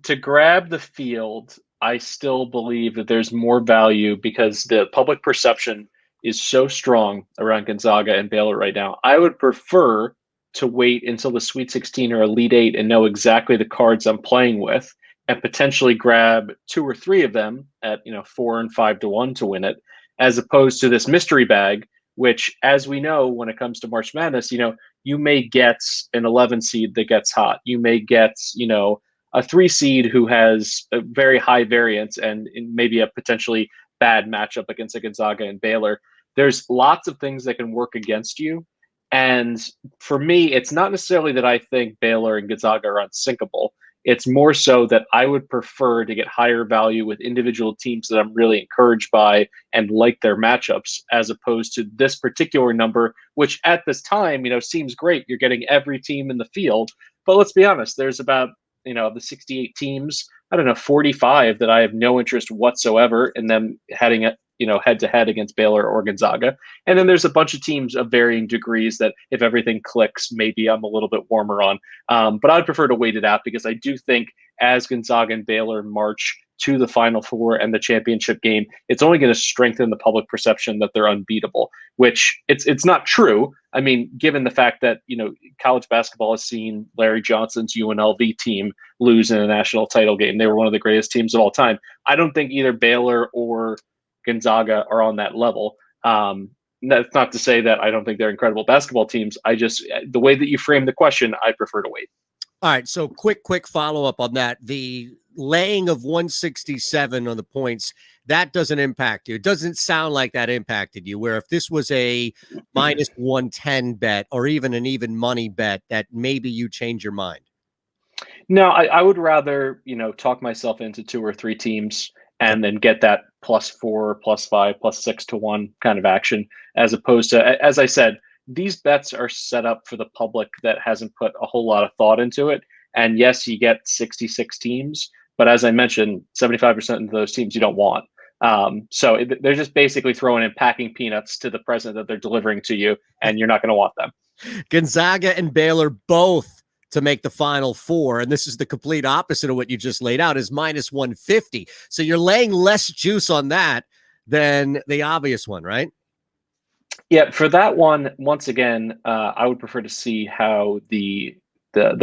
to grab the field, I still believe that there's more value because the public perception is so strong around Gonzaga and Baylor right now. I would prefer to wait until the Sweet 16 or Elite Eight and know exactly the cards I'm playing with and potentially grab two or three of them at 4 and 5 to 1 to win it, as opposed to this mystery bag, which, as we know, when it comes to March Madness, you may get an 11 seed that gets hot. You may get, a 3 seed who has a very high variance and maybe a potentially bad matchup against a Gonzaga and Baylor. There's lots of things that can work against you. And for me, it's not necessarily that I think Baylor and Gonzaga are unsinkable. It's more so that I would prefer to get higher value with individual teams that I'm really encouraged by and like their matchups, as opposed to this particular number, which at this time, seems great. You're getting every team in the field. But let's be honest, there's about, the 68 teams, I don't know, 45 that I have no interest whatsoever in them heading at, head to head against Baylor or Gonzaga. And then there's a bunch of teams of varying degrees that if everything clicks, maybe I'm a little bit warmer on. But I'd prefer to wait it out because I do think as Gonzaga and Baylor march to the Final Four and the championship game, it's only going to strengthen the public perception that they're unbeatable, which it's not true. I mean, given the fact that, college basketball has seen Larry Johnson's UNLV team lose in a national title game. They were one of the greatest teams of all time. I don't think either Baylor or Gonzaga are on that level. That's not to say that I don't think they're incredible basketball teams. The way that you frame the question, I prefer to wait. All right, so quick follow-up on that. The laying of 167 on the points, that doesn't impact you. It doesn't sound like that impacted you, where if this was a minus 110 bet or even an even money bet, that maybe you change your mind. No, I would rather, talk myself into two or three teams and then get that +4, +5, +6 to 1 kind of action, as opposed to, as I said, these bets are set up for the public that hasn't put a whole lot of thought into it. And yes, you get 66 teams, but as I mentioned, 75% of those teams you don't want. So they're just basically throwing in packing peanuts to the present that they're delivering to you, and you're not going to want them. Gonzaga and Baylor both to make the Final Four, and this is the complete opposite of what you just laid out, is minus 150. So you're laying less juice on that than the obvious one, right? Yeah, for that one, once again, I would prefer to see how the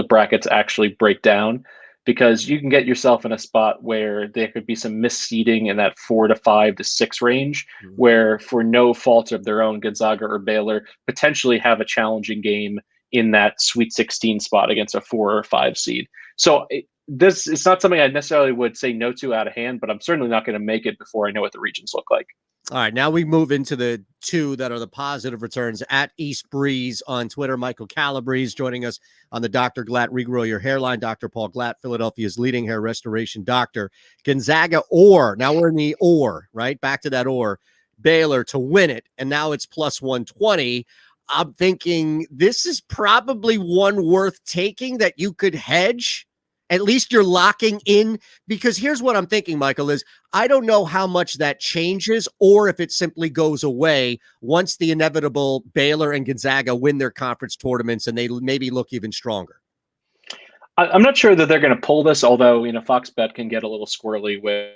brackets actually break down, because you can get yourself in a spot where there could be some misseeding in that 4 to 5 to 6 range, where for no fault of their own, Gonzaga or Baylor potentially have a challenging game in that Sweet 16 spot against a 4 or 5 seed. So it's not something I necessarily would say no to out of hand, but I'm certainly not going to make it before I know what the regions look like. All right, now we move into the two that are the positive returns. At East Breeze on Twitter, Michael Calabrese joining us on the Dr. Glatt Regrow Your Hairline. Dr. Paul Glatt, Philadelphia's leading hair restoration doctor. Gonzaga or, now we're in the or, right? Back to that or. Baylor to win it, and now it's plus 120. I'm thinking this is probably one worth taking that you could hedge. At least you're locking in, because here's what I'm thinking, Michael, is I don't know how much that changes or if it simply goes away once the inevitable Baylor and Gonzaga win their conference tournaments and they maybe look even stronger. I'm not sure that they're going to pull this, although, Fox Bet can get a little squirrely with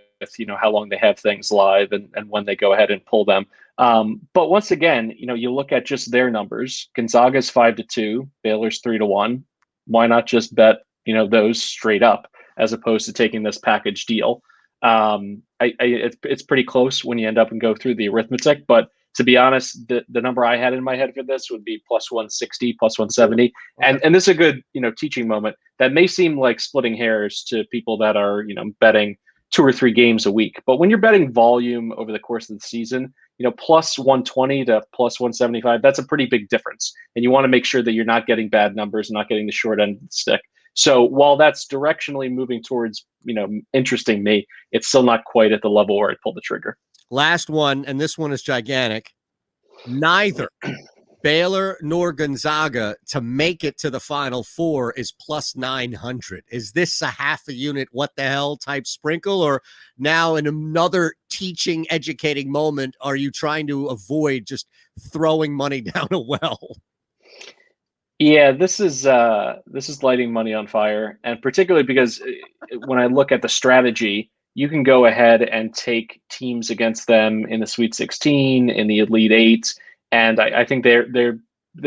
how long they have things live and when they go ahead and pull them. But once again, you look at just their numbers. Gonzaga's 5-2, Baylor's 3-1. Why not just bet those straight up as opposed to taking this package deal? It's pretty close when you end up and go through the arithmetic, but to be honest, the number I had in my head for this would be plus 160, plus 170. And this is a good, teaching moment that may seem like splitting hairs to people that are, betting 2 or 3 games a week. But when you're betting volume over the course of the season, plus 120 to plus 175, that's a pretty big difference. And you want to make sure that you're not getting bad numbers, not getting the short end of the stick. So while that's directionally moving towards, interesting me, it's still not quite at the level where I pull the trigger. Last one, and this one is gigantic. Neither Baylor nor Gonzaga to make it to the Final Four is plus 900. Is this a half a unit, what the hell type sprinkle? Or now in another teaching, educating moment, are you trying to avoid just throwing money down a well? Yeah, this is lighting money on fire, and particularly because when I look at the strategy, you can go ahead and take teams against them in the Sweet 16, in the Elite Eight, and I think they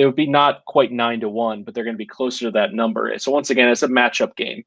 would be not quite 9-1, but they're going to be closer to that number. So once again, it's a matchup game.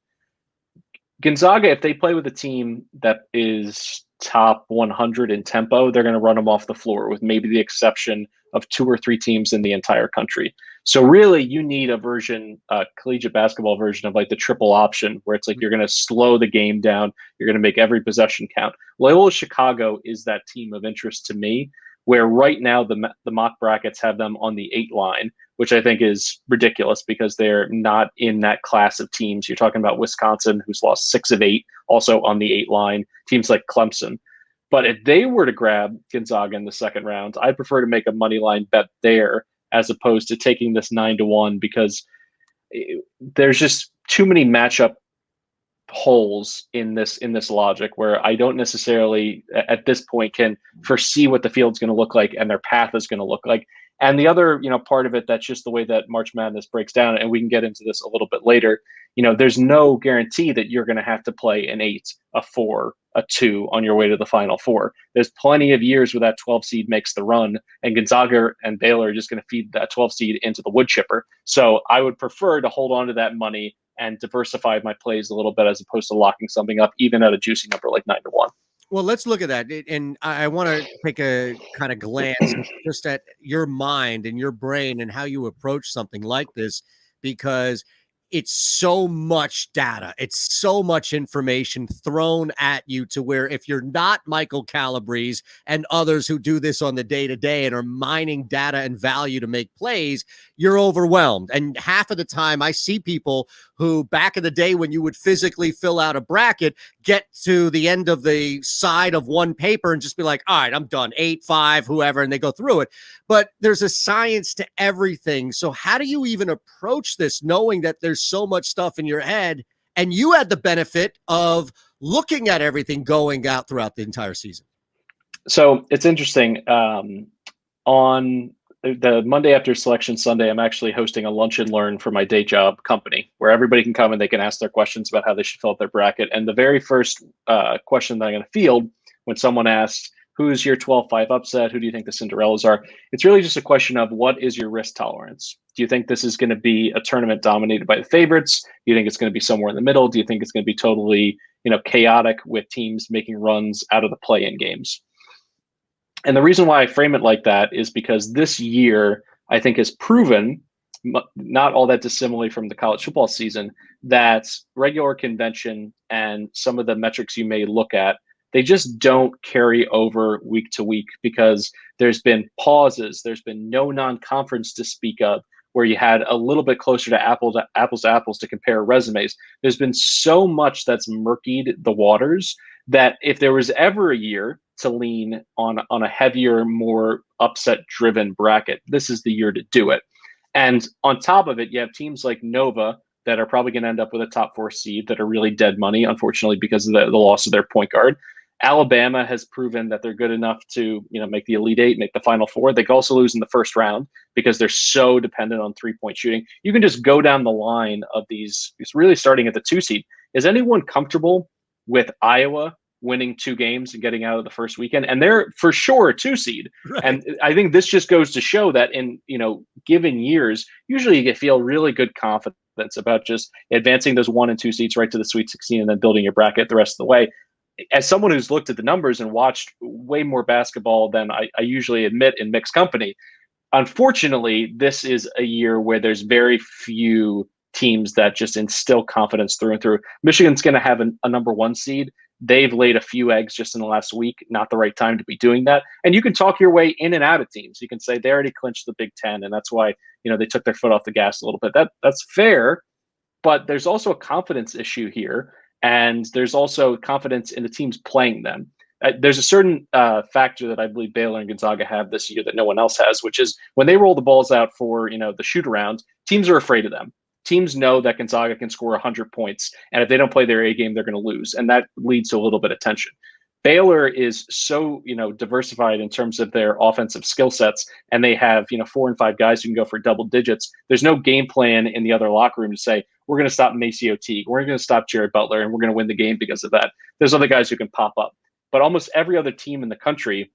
Gonzaga, if they play with a team that is top 100 in tempo, they're going to run them off the floor, with maybe the exception of two or three teams in the entire country. So really, you need a version, a collegiate basketball version of like the triple option, where it's like you're going to slow the game down, you're going to make every possession count. Loyola Chicago is that team of interest to me, where right now the mock brackets have them on the 8 line, which I think is ridiculous because they're not in that class of teams. You're talking about Wisconsin, who's lost 6 of 8, also on the 8 line, teams like Clemson. But if they were to grab Gonzaga in the second round, I'd prefer to make a money line bet there as opposed to taking this 9-1, because there's just too many matchup holes in this logic where I don't necessarily at this point can foresee what the field's going to look like and their path is going to look like. And the other, part of it, that's just the way that March Madness breaks down, and we can get into this a little bit later. There's no guarantee that you're going to have to play an 8, a 4, a 2 on your way to the Final Four. There's plenty of years where that 12 seed makes the run, and Gonzaga and Baylor are just going to feed that 12 seed into the wood chipper. So I would prefer to hold on to that money and diversify my plays a little bit as opposed to locking something up, even at a juicy number like 9-1. Well, let's look at that. And I want to take a kind of glance just at your mind and your brain and how you approach something like this, because it's so much data. It's so much information thrown at you, to where if you're not Michael Calabrese and others who do this on the day-to-day and are mining data and value to make plays, you're overwhelmed. And half of the time I see people who, back in the day when you would physically fill out a bracket, get to the end of the side of one paper and just be like, all right, I'm done, 8, 5, whoever, and they go through it. But there's a science to everything. So how do you even approach this, knowing that there's so much stuff in your head, and you had the benefit of looking at everything going out throughout the entire season? So it's interesting. On the Monday after Selection Sunday, I'm actually hosting a lunch and learn for my day job company, where everybody can come and they can ask their questions about how they should fill out their bracket. And the very first question that I'm going to field when someone asks, who's your 12-5 upset? Who do you think the Cinderellas are? It's really just a question of, what is your risk tolerance? Do you think this is going to be a tournament dominated by the favorites? Do you think it's going to be somewhere in the middle? Do you think it's going to be totally, chaotic with teams making runs out of the play-in games? And the reason why I frame it like that is because this year, I think, has proven, not all that dissimilarly from the college football season, that regular convention and some of the metrics you may look at, they just don't carry over week to week, because there's been pauses. There's been no non-conference to speak of where you had a little bit closer to apples to compare resumes. There's been so much that's murkied the waters that if there was ever a year to lean on a heavier, more upset-driven bracket, this is the year to do it. And on top of it, you have teams like Nova that are probably going to end up with a top 4 seed that are really dead money, unfortunately, because of the loss of their point guard. Alabama has proven that they're good enough to, make the Elite Eight, make the Final Four. They can also lose in the first round because they're so dependent on 3-point shooting. You can just go down the line of these, really starting at the 2 seed. Is anyone comfortable with Iowa winning 2 games and getting out of the first weekend? And they're for sure a 2 seed. Right. And I think this just goes to show that in, given years, usually you feel really good confidence about just advancing those 1 and 2 seeds right to the Sweet 16 and then building your bracket the rest of the way. As someone who's looked at the numbers and watched way more basketball than I usually admit in mixed company, unfortunately, this is a year where there's very few teams that just instill confidence through and through. Michigan's going to have a number 1 seed. They've laid a few eggs just in the last week. Not the right time to be doing that. And you can talk your way in and out of teams. You can say they already clinched the Big Ten, and that's why they took their foot off the gas a little bit. That's fair, but there's also a confidence issue here. And there's also confidence in the teams playing them. There's a certain factor that I believe Baylor and Gonzaga have this year that no one else has, which is when they roll the balls out for the shoot around, teams are afraid of them. Teams know that Gonzaga can score 100 points, and if they don't play their A game, they're going to lose, and that leads to a little bit of tension. Baylor is so, diversified in terms of their offensive skill sets, and they have, 4 and 5 guys who can go for double digits. There's no game plan in the other locker room to say, we're going to stop Macio Teague, we're going to stop Jared Butler, and we're going to win the game because of that. There's other guys who can pop up. But almost every other team in the country,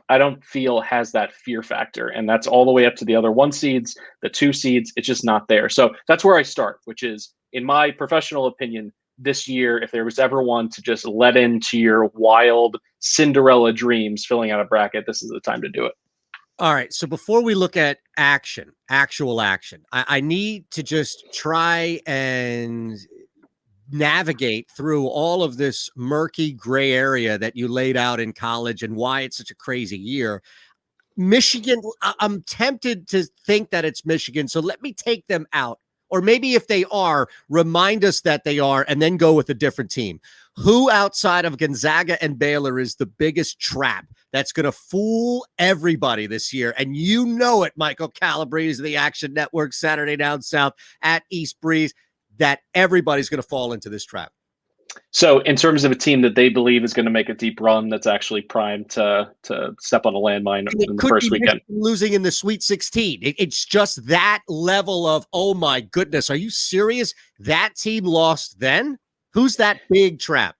I don't feel has that fear factor. And that's all the way up to the other 1 seeds, the 2 seeds. It's just not there. So that's where I start, which is, in my professional opinion, this year, if there was ever one to just let into your wild Cinderella dreams filling out a bracket, this is the time to do it. All right. So before we look at actual action, I need to just try and navigate through all of this murky gray area that you laid out in college and why it's such a crazy year. Michigan, I'm tempted to think that it's Michigan. So let me take them out. Or maybe if they are, remind us that they are, and then go with a different team. Who outside of Gonzaga and Baylor is the biggest trap that's going to fool everybody this year? And you know it, Michael Calabrese of the Action Network, Saturday Down South at East Breeze, that everybody's going to fall into this trap. So in terms of a team that they believe is going to make a deep run, that's actually primed to step on a landmine in the first weekend. Losing in the Sweet 16. It's just that level of, oh my goodness, are you serious? That team lost then? Who's that big trap?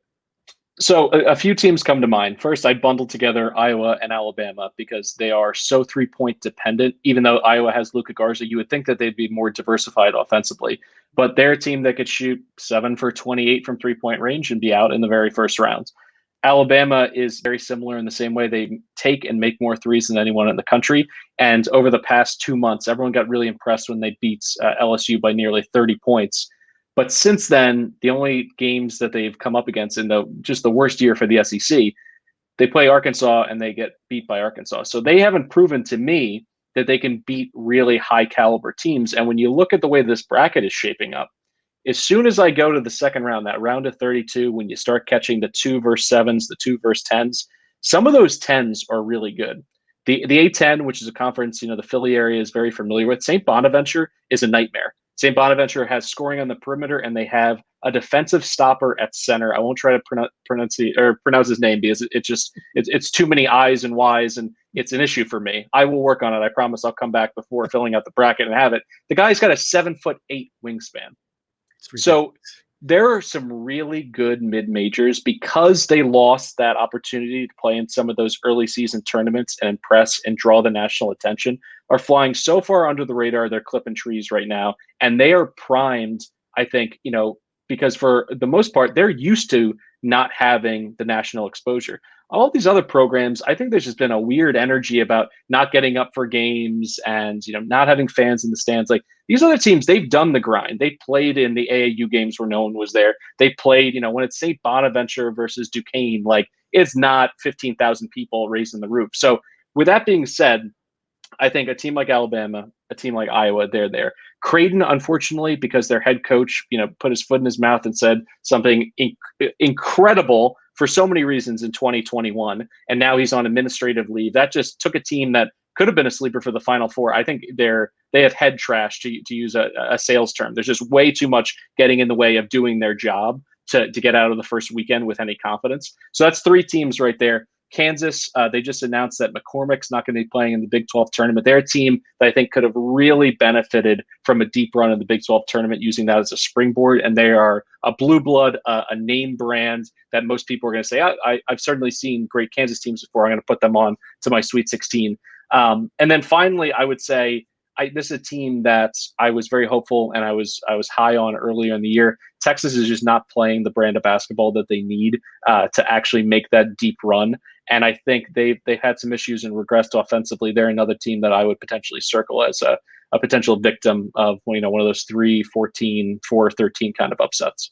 So a few teams come to mind. First, I bundled together Iowa and Alabama because they are so 3-point dependent. Even though Iowa has Luka Garza, you would think that they'd be more diversified offensively. But they're a team that could shoot 7 for 28 from 3-point range and be out in the very first round. Alabama is very similar in the same way. They take and make more threes than anyone in the country. And over the past 2 months, everyone got really impressed when they beat LSU by nearly 30 points. But since then, the only games that they've come up against in just the worst year for the SEC, they play Arkansas and they get beat by Arkansas. So they haven't proven to me that they can beat really high caliber teams. And when you look at the way this bracket is shaping up, as soon as I go to the second round, that round of 32, when you start catching the 2 versus 7s, the 2 versus 10s, some of those 10s are really good. The A10, which is a conference, the Philly area is very familiar with. St. Bonaventure is a nightmare. St. Bonaventure has scoring on the perimeter, and they have a defensive stopper at center. I won't try to pronounce his name because it's too many I's and Y's, and it's an issue for me. I will work on it. I promise I'll come back before filling out the bracket and have it. The guy's got a 7'8" wingspan. So there are some really good mid-majors because they lost that opportunity to play in some of those early season tournaments and impress and draw the national attention, are flying so far under the radar, they're clipping trees right now. And they are primed, I think, because for the most part, they're used to not having the national exposure. All these other programs, I think there's just been a weird energy about not getting up for games and, not having fans in the stands. Like these other teams, they've done the grind. They played in the AAU games where no one was there. They played, when it's St. Bonaventure versus Duquesne, like it's not 15,000 people raising the roof. So with that being said, I think a team like Alabama, a team like Iowa, they're there. Creighton, unfortunately, because their head coach, put his foot in his mouth and said something incredible for so many reasons in 2021, and now he's on administrative leave. That just took a team that could have been a sleeper for the Final Four. I think they have head trash, to use a sales term. There's just way too much getting in the way of doing their job to get out of the first weekend with any confidence. So that's 3 teams right there. Kansas, they just announced that McCormick's not going to be playing in the Big 12 tournament. They're a team that I think could have really benefited from a deep run in the Big 12 tournament, using that as a springboard. And they are a blue blood, a name brand that most people are going to say, I've certainly seen great Kansas teams before. I'm going to put them on to my Sweet 16. And then finally, I would say this is a team that I was very hopeful and I was high on earlier in the year. Texas is just not playing the brand of basketball that they need to actually make that deep run. And I think they've had some issues and regressed offensively. They're another team that I would potentially circle as a potential victim of one of those 3-14, 4-13 kind of upsets.